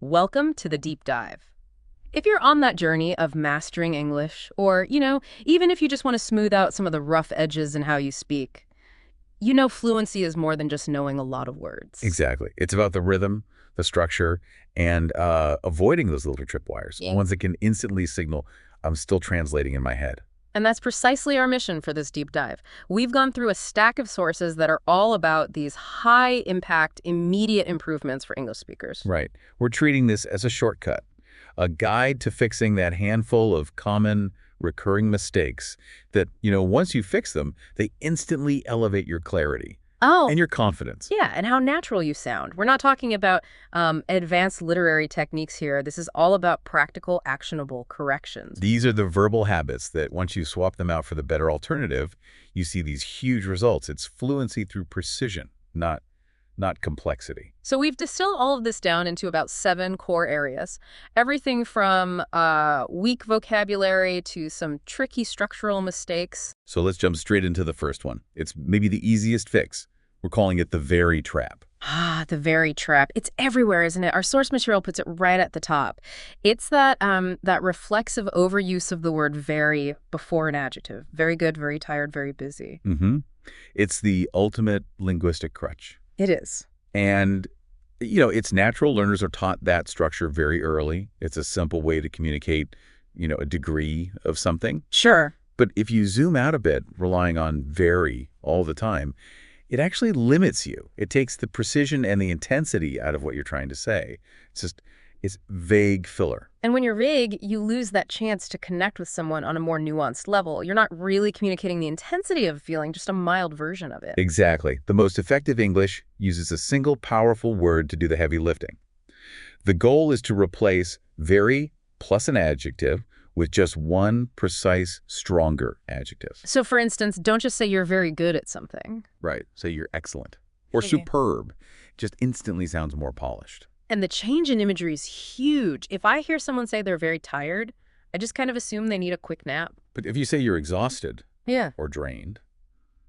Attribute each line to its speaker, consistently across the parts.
Speaker 1: Welcome to the deep dive. If you're on that journey of mastering English, or, even if you just want to smooth out some of the rough edges in how you speak, fluency is more than just knowing a lot of words.
Speaker 2: Exactly. It's about the rhythm, the structure, and avoiding those little tripwires,
Speaker 1: Yeah.
Speaker 2: ones that can instantly signal, I'm still translating in my head.
Speaker 1: And that's precisely our mission for this deep dive. We've gone through a stack of sources that are all about these high-impact, immediate improvements for English speakers.
Speaker 2: Right. We're treating this as a shortcut, a guide to fixing that handful of common recurring mistakes that, once you fix them, they instantly elevate your clarity
Speaker 1: Oh,
Speaker 2: and your confidence.
Speaker 1: yeah, and how natural you sound. We're not talking about advanced literary techniques here. This is all about practical, actionable corrections.
Speaker 2: These are the verbal habits that once you swap them out for the better alternative, you see these huge results. It's fluency through precision, not complexity.
Speaker 1: So we've distilled all of this down into about 7 core areas. Everything from weak vocabulary to some tricky structural mistakes.
Speaker 2: So let's jump straight into the first one. It's maybe the easiest fix. We're calling it the very trap.
Speaker 1: The very trap. It's everywhere, isn't it? Our source material puts it right at the top. It's that reflexive overuse of the word very before an adjective. Very good, very tired, very busy.
Speaker 2: It's the ultimate linguistic crutch.
Speaker 1: It is.
Speaker 2: And, it's natural. Learners are taught that structure very early. It's a simple way to communicate, a degree of something.
Speaker 1: Sure.
Speaker 2: But if you zoom out a bit, relying on very all the time, it actually limits you. It takes the precision and the intensity out of what you're trying to say. It's vague filler.
Speaker 1: And when you're vague, you lose that chance to connect with someone on a more nuanced level. You're not really communicating the intensity of a feeling, just a mild version of it.
Speaker 2: Exactly. The most effective English uses a single powerful word to do the heavy lifting. The goal is to replace very plus an adjective with just one precise, stronger adjective.
Speaker 1: So for instance, don't just say you're very good at something.
Speaker 2: Right. Say you're excellent. Or
Speaker 1: Okay.
Speaker 2: superb. Just instantly sounds more polished.
Speaker 1: And the change in imagery is huge. If I hear someone say they're very tired, I just kind of assume they need a quick nap.
Speaker 2: But if you say you're exhausted
Speaker 1: Yeah.
Speaker 2: or drained,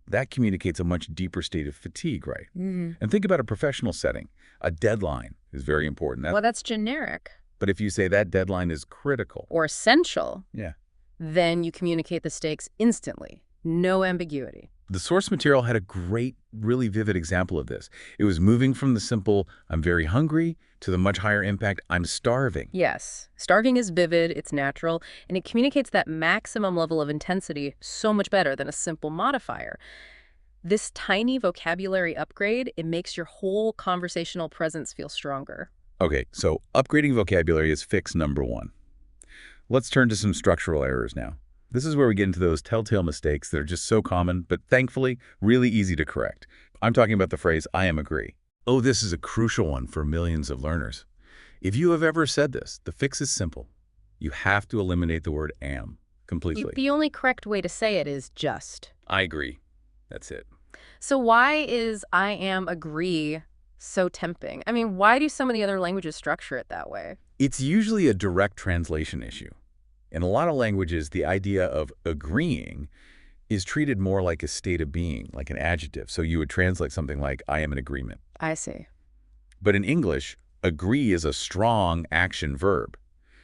Speaker 2: that communicates a much deeper state of fatigue, right?
Speaker 1: Mm-hmm.
Speaker 2: And think about a professional setting. A deadline is very important.
Speaker 1: Well, that's generic.
Speaker 2: But if you say that deadline is critical,
Speaker 1: Or essential,
Speaker 2: yeah.
Speaker 1: then you communicate the stakes instantly. No ambiguity.
Speaker 2: The source material had a great, really vivid example of this. It was moving from the simple, I'm very hungry, to the much higher impact, I'm starving.
Speaker 1: Yes, starving is vivid, it's natural, and it communicates that maximum level of intensity so much better than a simple modifier. This tiny vocabulary upgrade, it makes your whole conversational presence feel stronger.
Speaker 2: Okay, so upgrading vocabulary is fix number 1. Let's turn to some structural errors now. This is where we get into those telltale mistakes that are just so common, but thankfully, really easy to correct. I'm talking about the phrase, I am agree. Oh, this is a crucial one for millions of learners. If you have ever said this, the fix is simple. You have to eliminate the word am completely.
Speaker 1: The only correct way to say it is just.
Speaker 2: I agree. That's it.
Speaker 1: So why is I am agree so tempting? I mean, why do some of the other languages structure it that way?
Speaker 2: It's usually a direct translation issue. In a lot of languages, the idea of agreeing is treated more like a state of being, like an adjective. So you would translate something like, I am in agreement.
Speaker 1: I see.
Speaker 2: But in English, agree is a strong action verb.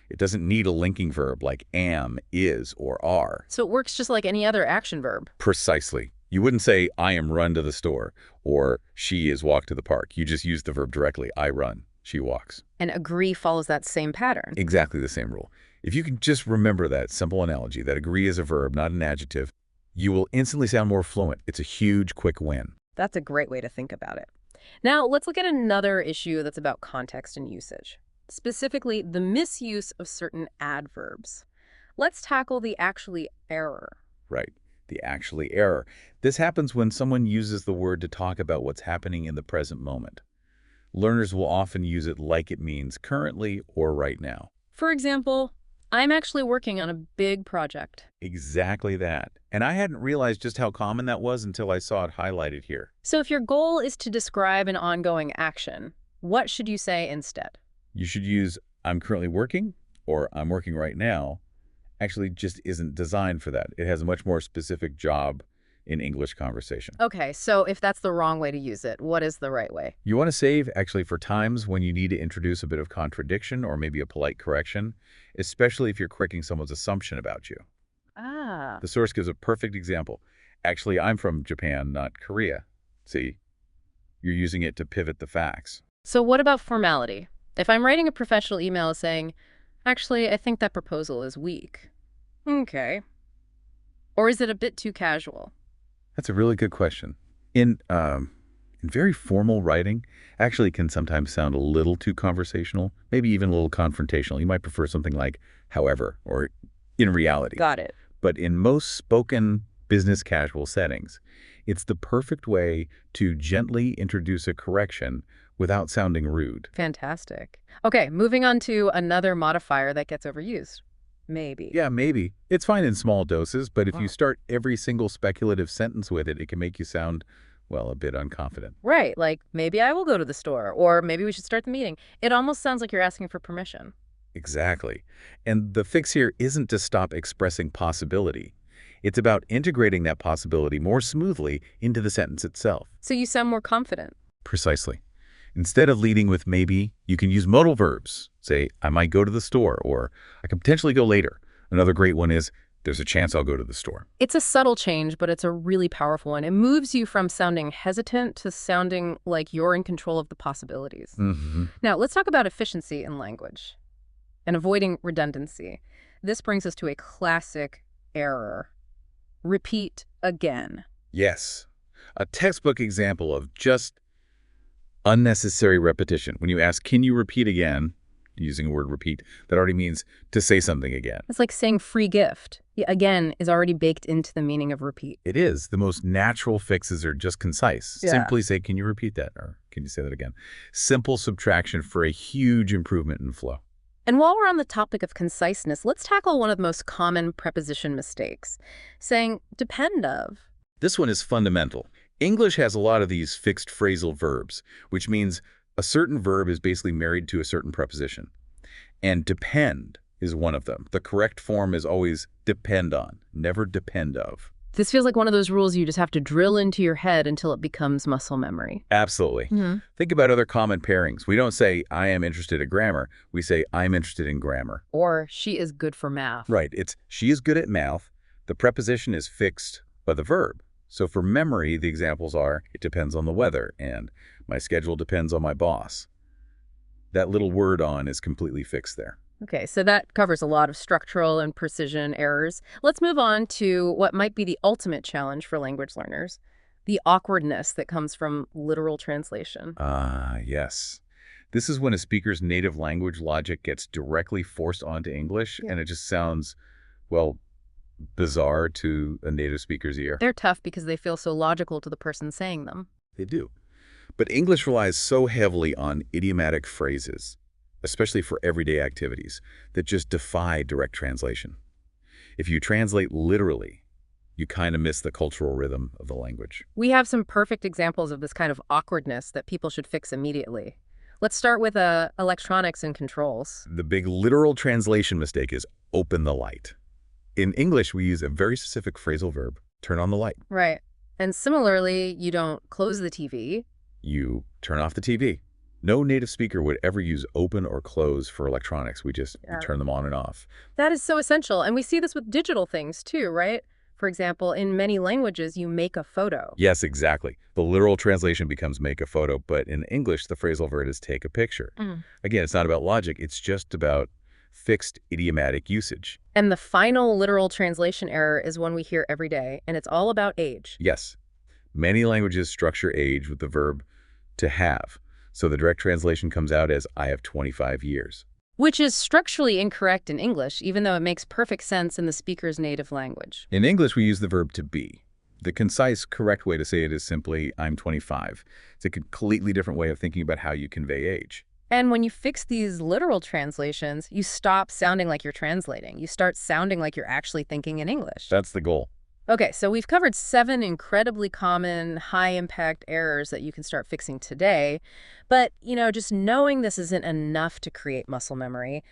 Speaker 2: It doesn't need a linking verb like am, is, or are.
Speaker 1: So it works just like any other action verb.
Speaker 2: Precisely. You wouldn't say, I am run to the store, or she is walk to the park. You just use the verb directly. I run, she walks.
Speaker 1: And agree follows that same pattern.
Speaker 2: Exactly the same rule. If you can just remember that simple analogy, that agree is a verb, not an adjective, you will instantly sound more fluent. It's a huge, quick win.
Speaker 1: That's a great way to think about it. Now, let's look at another issue that's about context and usage, specifically the misuse of certain adverbs. Let's tackle the actually error.
Speaker 2: Right. The actually error. This happens when someone uses the word to talk about what's happening in the present moment. Learners will often use it like it means currently or right now.
Speaker 1: For example, I'm actually working on a big project.
Speaker 2: Exactly that. And I hadn't realized just how common that was until I saw it highlighted here.
Speaker 1: So if your goal is to describe an ongoing action, what should you say instead?
Speaker 2: You should use I'm currently working or I'm working right now. Actually just isn't designed for that. It has a much more specific job in English conversation.
Speaker 1: Okay, so if that's the wrong way to use it, what is the right way?
Speaker 2: You want to save, actually, for times when you need to introduce a bit of contradiction or maybe a polite correction, especially if you're correcting someone's assumption about you.
Speaker 1: Ah.
Speaker 2: The source gives a perfect example. Actually, I'm from Japan, not Korea. See, you're using it to pivot the facts.
Speaker 1: So what about formality? If I'm writing a professional email saying, actually, I think that proposal is weak. Okay. Or is it a bit too casual?
Speaker 2: That's a really good question. In very formal writing, actually can sometimes sound a little too conversational, maybe even a little confrontational. You might prefer something like however or in reality.
Speaker 1: Got it.
Speaker 2: But in most spoken business casual settings, it's the perfect way to gently introduce a correction without sounding rude.
Speaker 1: Fantastic. Okay, moving on to another modifier that gets overused. Maybe.
Speaker 2: Yeah, maybe. It's fine in small doses, but if you
Speaker 1: Wow.
Speaker 2: start every single speculative sentence with it, it can make you sound, well, a bit unconfident.
Speaker 1: Right, like maybe I will go to the store, or maybe we should start the meeting. It almost sounds like you're asking for permission.
Speaker 2: Exactly. And the fix here isn't to stop expressing possibility. It's about integrating that possibility more smoothly into the sentence itself.
Speaker 1: So you sound more confident.
Speaker 2: Precisely. Instead of leading with maybe, you can use modal verbs. Say, I might go to the store, or I can potentially go later. Another great one is, there's a chance I'll go to the store.
Speaker 1: It's a subtle change, but it's a really powerful one. It moves you from sounding hesitant to sounding like you're in control of the possibilities.
Speaker 2: Mm-hmm.
Speaker 1: Now, let's talk about efficiency in language and avoiding redundancy. This brings us to a classic error. Repeat again.
Speaker 2: Yes. A textbook example of just unnecessary repetition. When you ask, can you repeat again, using the word repeat, that already means to say something again.
Speaker 1: It's like saying free gift. Yeah, again is already baked into the meaning of repeat.
Speaker 2: It is. The most natural fixes are just concise.
Speaker 1: Yeah.
Speaker 2: Simply say, can you repeat that? Or can you say that again? Simple subtraction for a huge improvement in flow.
Speaker 1: And while we're on the topic of conciseness, let's tackle one of the most common preposition mistakes, saying depend of.
Speaker 2: This one is fundamental. English has a lot of these fixed phrasal verbs, which means a certain verb is basically married to a certain preposition. And depend is one of them. The correct form is always depend on, never depend of.
Speaker 1: This feels like one of those rules you just have to drill into your head until it becomes muscle memory.
Speaker 2: Absolutely. Think about other common pairings. We don't say, I am interested in grammar. We say, I'm interested in grammar.
Speaker 1: Or she is good for math.
Speaker 2: Right. It's, she is good at math. The preposition is fixed by the verb. So for memory, the examples are, it depends on the weather, and my schedule depends on my boss. That little word on is completely fixed there.
Speaker 1: Okay, so that covers a lot of structural and precision errors. Let's move on to what might be the ultimate challenge for language learners, the awkwardness that comes from literal translation.
Speaker 2: Ah, yes. This is when a speaker's native language logic gets directly forced onto English,
Speaker 1: Yeah.
Speaker 2: and it just sounds, well, bizarre to a native speaker's ear.
Speaker 1: They're tough because they feel so logical to the person saying them.
Speaker 2: They do. But English relies so heavily on idiomatic phrases, especially for everyday activities, that just defy direct translation. If you translate literally, you kind of miss the cultural rhythm of the language.
Speaker 1: We have some perfect examples of this kind of awkwardness that people should fix immediately. Let's start with electronics and controls.
Speaker 2: The big literal translation mistake is open the light. In English, we use a very specific phrasal verb, turn on the light.
Speaker 1: Right. And similarly, you don't close the TV.
Speaker 2: You turn off the TV. No native speaker would ever use open or close for electronics. We just turn them on and off.
Speaker 1: That is so essential. And we see this with digital things too, right? For example, in many languages, you make a photo.
Speaker 2: Yes, exactly. The literal translation becomes make a photo, but in English, the phrasal verb is take a picture. Again, it's not about logic. It's just about fixed idiomatic usage.
Speaker 1: And the final literal translation error is one we hear every day, and it's all about age.
Speaker 2: Yes. Many languages structure age with the verb to have. So the direct translation comes out as I have 25 years.
Speaker 1: Which is structurally incorrect in English, even though it makes perfect sense in the speaker's native language.
Speaker 2: In English, we use the verb to be. The concise, correct way to say it is simply, I'm 25. It's a completely different way of thinking about how you convey age.
Speaker 1: And when you fix these literal translations, you stop sounding like you're translating. You start sounding like you're actually thinking in English.
Speaker 2: That's the goal.
Speaker 1: Okay, so we've covered 7 incredibly common, high-impact errors that you can start fixing today. But, just knowing this isn't enough to create muscle memory.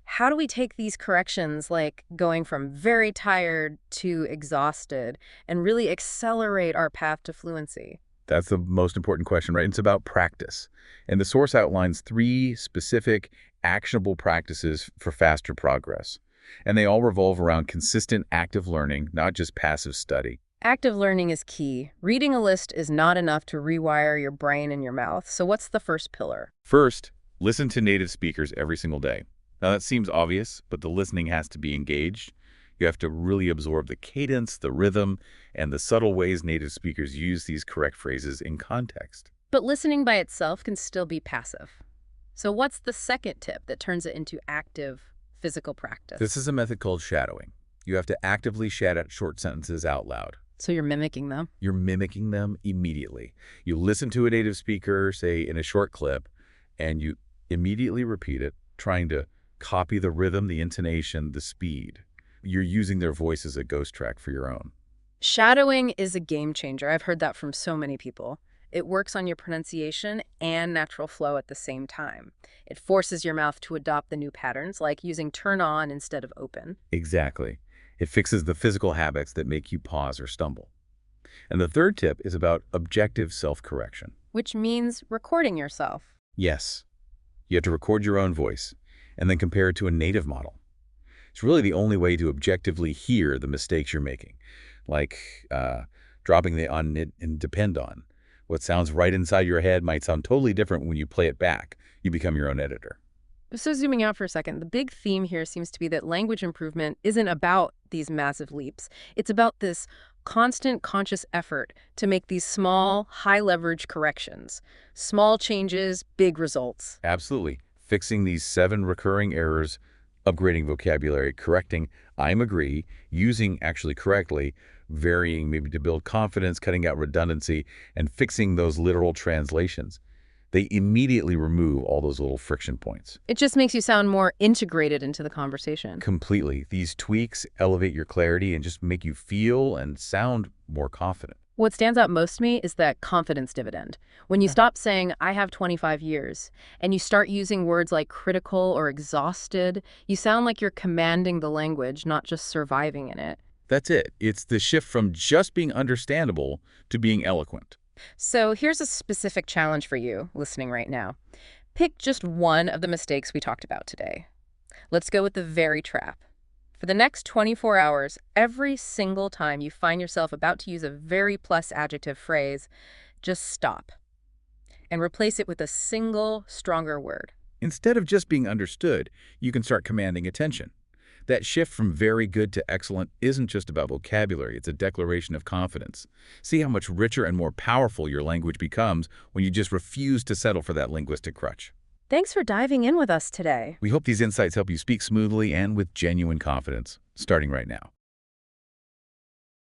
Speaker 1: How do we take these corrections, like going from very tired to exhausted, and really accelerate our path to fluency?
Speaker 2: That's the most important question, right? It's about practice. And the source outlines 3 specific, actionable practices for faster progress. And they all revolve around consistent active learning, not just passive study.
Speaker 1: Active learning is key. Reading a list is not enough to rewire your brain and your mouth. So what's the first pillar?
Speaker 2: First, listen to native speakers every single day. Now, that seems obvious, but the listening has to be engaged. You have to really absorb the cadence, the rhythm, and the subtle ways native speakers use these correct phrases in context.
Speaker 1: But listening by itself can still be passive. So what's the second tip that turns it into active physical
Speaker 2: This
Speaker 1: practice?
Speaker 2: is a method called shadowing. You have to actively shout out short sentences out loud.
Speaker 1: So you're mimicking them.
Speaker 2: You're mimicking them immediately. You listen to a native speaker, say in a short clip, and you immediately repeat it, trying to copy the rhythm, the intonation, the speed. You're using their voice as a ghost track for your own.
Speaker 1: Shadowing is a game changer. I've heard that from so many people. It works on your pronunciation and natural flow at the same time. It forces your mouth to adopt the new patterns, like using turn on instead of open.
Speaker 2: Exactly. It fixes the physical habits that make you pause or stumble. And the third tip is about objective self-correction.
Speaker 1: Which means recording yourself.
Speaker 2: Yes, you have to record your own voice and then compare it to a native model. It's really the only way to objectively hear the mistakes you're making, like dropping the on it and depend on. What sounds right inside your head might sound totally different when you play it back. You become your own editor.
Speaker 1: So zooming out for a second, the big theme here seems to be that language improvement isn't about these massive leaps. It's about this constant conscious effort to make these small, high-leverage corrections. Small changes, big results.
Speaker 2: Absolutely. Fixing these 7 recurring errors, upgrading vocabulary, correcting, I'm agree, using actually correctly, varying maybe to build confidence, cutting out redundancy, and fixing those literal translations. They immediately remove all those little friction points.
Speaker 1: It just makes you sound more integrated into the conversation.
Speaker 2: Completely. These tweaks elevate your clarity and just make you feel and sound more confident.
Speaker 1: What stands out most to me is that confidence dividend. When you stop saying, I have 25 years, and you start using words like critical or exhausted, you sound like you're commanding the language, not just surviving in it.
Speaker 2: That's it. It's the shift from just being understandable to being eloquent.
Speaker 1: So here's a specific challenge for you listening right now. Pick just one of the mistakes we talked about today. Let's go with the very trap. For the next 24 hours, every single time you find yourself about to use a very plus adjective phrase, just stop and replace it with a single, stronger word.
Speaker 2: Instead of just being understood, you can start commanding attention. That shift from very good to excellent isn't just about vocabulary, it's a declaration of confidence. See how much richer and more powerful your language becomes when you just refuse to settle for that linguistic crutch.
Speaker 1: Thanks for diving in with us today.
Speaker 2: We hope these insights help you speak smoothly and with genuine confidence, starting right now.